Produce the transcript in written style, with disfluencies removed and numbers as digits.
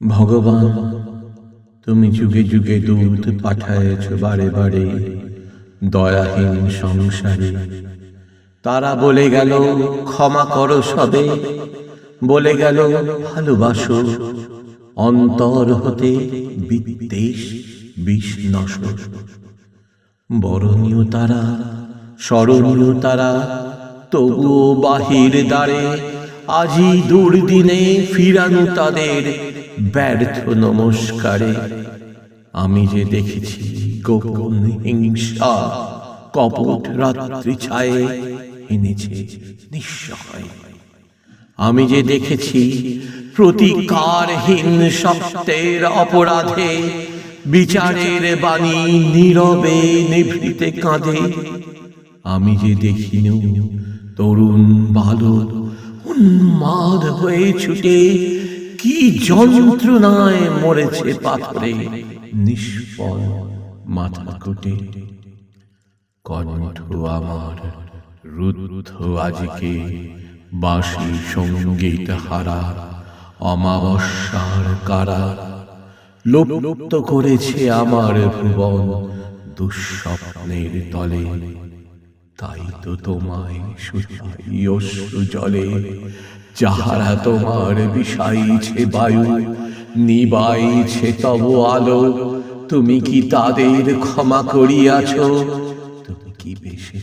ভগবান, তুমি যুগে যুগে দূত পাঠায়েছ বারে বারে দয়াহীন সংসারে। তারা বলে গেল ক্ষমা করো সবে, বলে গেল ভালোবাসো, অন্তর হতে বিদ্বেষ বিষ নশর। বরণীয় তারা, স্মরণীয় তারা, তবুও বাহির দ্বারে আজি দুর্দিনে ফিরানো তাদের ব্যর্থ নমস্কারে। আমি যে দেখেছি গোপন হিংসা কপট রাত্রি ছায়ে এনেছে নিঃসহায়। আমি যে দেখেছি প্রতিকারহীন সত্যের অপরাধে বিচারের বাণী নীরবে নিভৃতে কাঁদে। আমি যে দেখিনু তরুণ বালক উন্মাদ হয়ে ছুটে কি যন্ত্রণায় মরেছে পাথরে নিষ্ফল মাথা কুটে। কণ্ঠ আমার রুদ্ধ আজকে বাঁশি সঙ্গীত হারা অমাবস্যার কারা। লুপ্ত করেছে আমার ভুবন দুঃস্বপ্নের তলে। তাই তো তোমায় শুধাই অশ্রু জলে, যাহারা তোমার বিষাইছে বায়ু নিবাইছে তব আলো। তুমি কি তাদের ক্ষমা করিয়াছ? তুমি কি বেশে